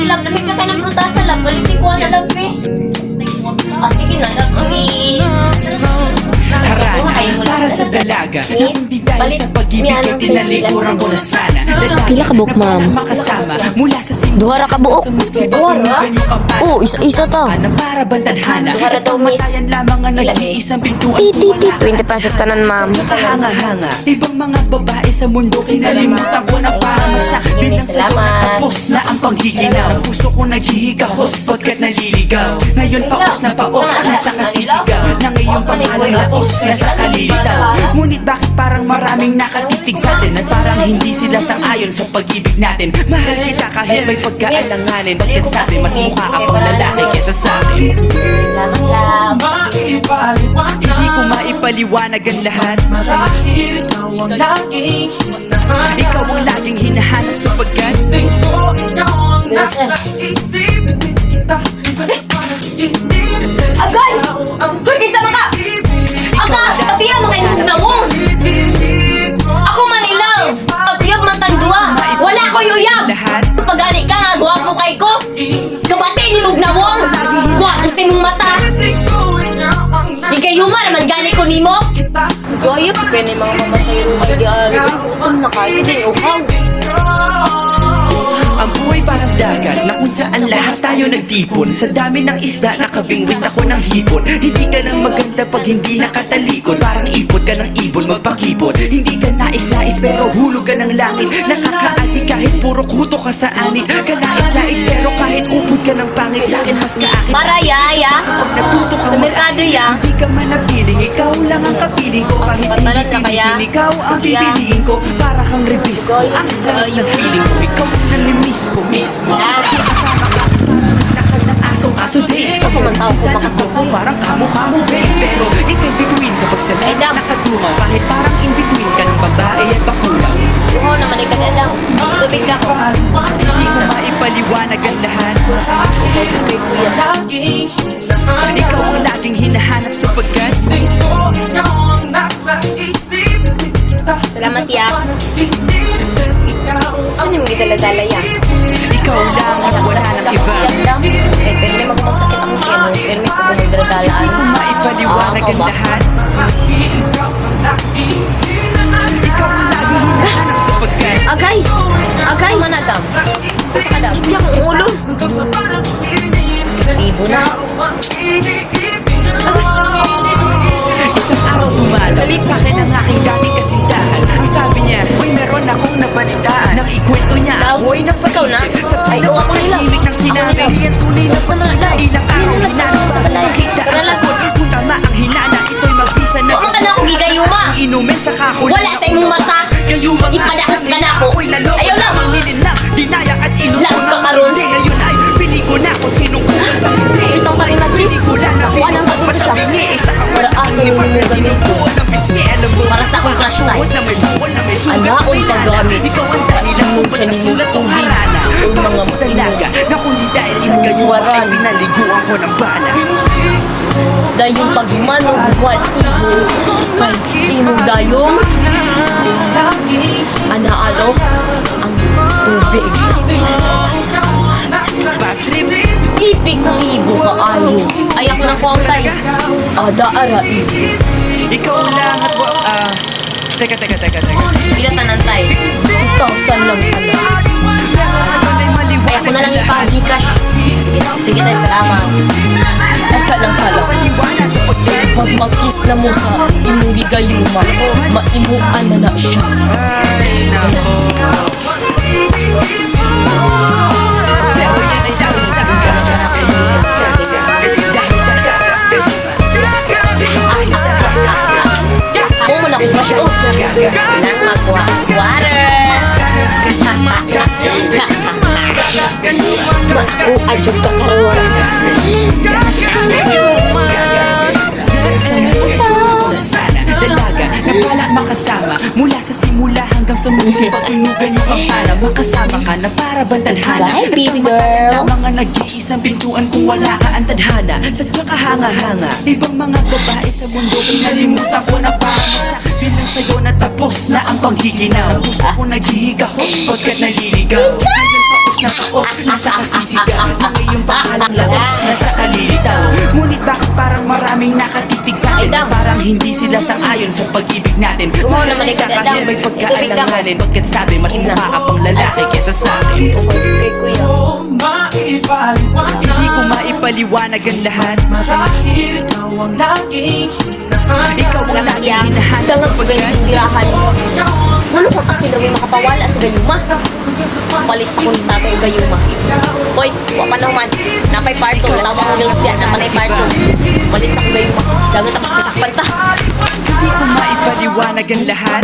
love. Lamig na kayo ng prutasan, love. Balitin ko na, love, eh. Sige na, love, please. Harana para sa dalaga na hindi dahil sa pag-ibig ay tinalikuran ko na sana. Pila ka buok, ma'am? Makasama mula sa simula. Duhara ka buok. Oo, isa ta. Na para bantadhana. Duhara daw, miss. Kamatayan lamang ang nag-iisang pintuan. Titi, 20 pesos tanan, ma'am. Nakahanga-hanga. Ibang mga babae sa mundo kinalimutan ko na para masa. Bilang sa tapos na ang panggiginaw. Puso ko naghihikahos pagkat naliligaw. Ngayon paos na paos ang sa kasisigaw. Na ngayong pangalang laos na sa kalilitaw. Ngunit bakit parang maraming nakatitig sa atin? At parang hindi sila sang-ayon sa pag-ibig natin. Mahal kita kahit may pagkaalanganin. Bakit sabi mas mukha ka pang lalaki kesa sa akin? Salamat, love. Hindi ko maipaliwanag ang lahat. Ikaw ang laging hinahanap sapagkat Agay! Hoy, kinsa ka? Aka, tabiya mga inong nawong! Ako manilang! Pabiyag matandua! Wala ko yuyab! Pag-ali ka nga, gwapo kay ko! Kabati ni mong nawong! Gwapo sa imong mata! Ikayuma naman gani ko nimo! Gaya pa kayo na yung mga mamasay rumay di ari. Utom na kayo din, uhaw! ang buhay parang dagat na kung saan lahat tayo nagtipon. Sa dami ng isda nakabingwit ako ng hipon. Hindi ka nang maganda pag hindi nakatalikod. Parang ipot ka ng ibon magpakipot. Hindi ka nais-nais pero hulog ka ng langit. Nakakaati kahit puro kuto ka sa anit. Kalait-lait pero kahit upod ka ng pangit. Sa'kin mas kaakit. Maraya, ya! Natuto ka Sa merkado, ya! Hindi ka man napiling, ikaw lang ang kapiling ko. Kahit Patalan ka kaya? hindi ikaw ang pipiliin ko. Para kang rebis ko. Ang sarap na feeling ko. Ikaw ang nalimiss ko mismo. Kasama ka nakal ng asong-aso din. Gusto ko man tao ko Ako parang kamo-kamo babe. Pero ikay bituin kapag sa light nakatungaw. Kahit parang in between ka ng babae at bakulaw. Oo naman ikaw na lang. Tubig ka ko. Hindi ko maipaliwanag ang lahat. Ikaw ang laging hinahanap sapagkat Salamat, ya! Gusto niyo mga dala-dala, ya? ikaw lang ang wala ng iba. Eh, pero may magmagsakit akong kaya mo. Pero may kubang dala-dalaan. Hindi ko maipaliwanag ang lahat. Ikaw ang laging hinahanap sapagkat Agay! Agay! Manadam! Sa kadam! Sakit niya ang ulo. Libo na! isang araw dumalo sa akin ang aking dating kasintahan. Ang sabi niya, uy meron akong nabalitaan. Nang ikwento niya, Love, ako'y ikaw na? nagpag-isip. Sa Ay, oo, ako nila. pagkakahimik ng sinabi. Ako nila. Yan tunay na Love, sa mga love. ilang araw Hindi na hinanap sa balay. Nakita ang Pero love. sagot kung tama ang hinana. Ito'y mabisa na Huwag man ka na akong gigayuma! inumin sa kakulang. Wala sa imong mata! Ipadakot ka na ako! Ayaw lang! Nilinap, dinayak at inumin. Love ka karon. Ngayon ay pili ko na kung sinong kulang sa hindi. Ito pa rin Pili ko lang na Nakuha ng patuto siya. patabingi. Isa kang Wala asa yung mga gamit ko. ng bisni. Alam mo, Para sa akong crush na. na may bawal na may sugat. Anaon paggamit. Ikaw ang dahilan kung ba't Siya ni nasulat tong Tubig. harana. Yung Para mga sa dalaga na kundi dahil sa gayuma ay Inuwaran. pinaliguan ko ng bala. Dahil yung pagmanog buwan ibo kay imong dayong anaalo ang tubig. Bad trip. Ipig ibo kaayo. Ayak na ko tay. Ada ara ibo. Ikaw lang at teka. Pila tanan tay? 2,000 lang pala. Ay ako na lang ipag-Gcash. Sige tay, salamat. Asa lang salam. Pag mag-kiss na mo sa imong gigayuma, maimuan na siya. Ay, nako. Dahil yan ay dahil sa Ako mo na kong crush. Oh, lang magwa. Water! Maku, adyo ka karoon. sana dalaga na pala makasama mula sa simula hanggang sa muling patunugan yung kampana. Makasama ka na para bantadhana. Bye, baby At girl. ang mga nag-iisang pintuan kung wala ka ang tadhana. Sadyang kahanga-hanga. Ibang mga babae sa mundo pinalimutan ko na pamasa. Bilang sa'yo na tapos na ang panghihinaw. Puso ko naghihigahos pagkat naliligaw. Ngayon paus na paos Nasa kasisigaw ng iyong pangalang lawas Nasa kalilitaw Ngunit bakit parang maraming nakatitig sa atin Ay, dam. Parang hindi sila sang-ayon sa pag-ibig natin Gumawa naman ikaw, Kahit dam. may Tubig, dam. pagkaalanganin Pagkat sabi mas Ina. mukha ka pang lalaki kesa sa akin Kay kuya. Hindi ko maipaliwanag ang lahat Ikaw ang laging Ya, hinahanap tangan sa ko ganyan pagkat tirahan. Mulo ko kasi daw may makapawala sa gayuma. Palit ako ng tatay yung gayuma. Hoy, wapa naman. Napay parto. Natawang ko yung siya. Napanay parto. Palit sa gayuma. Dagat tapos masakpan ta. Hindi ko maipaliwanag ang lahat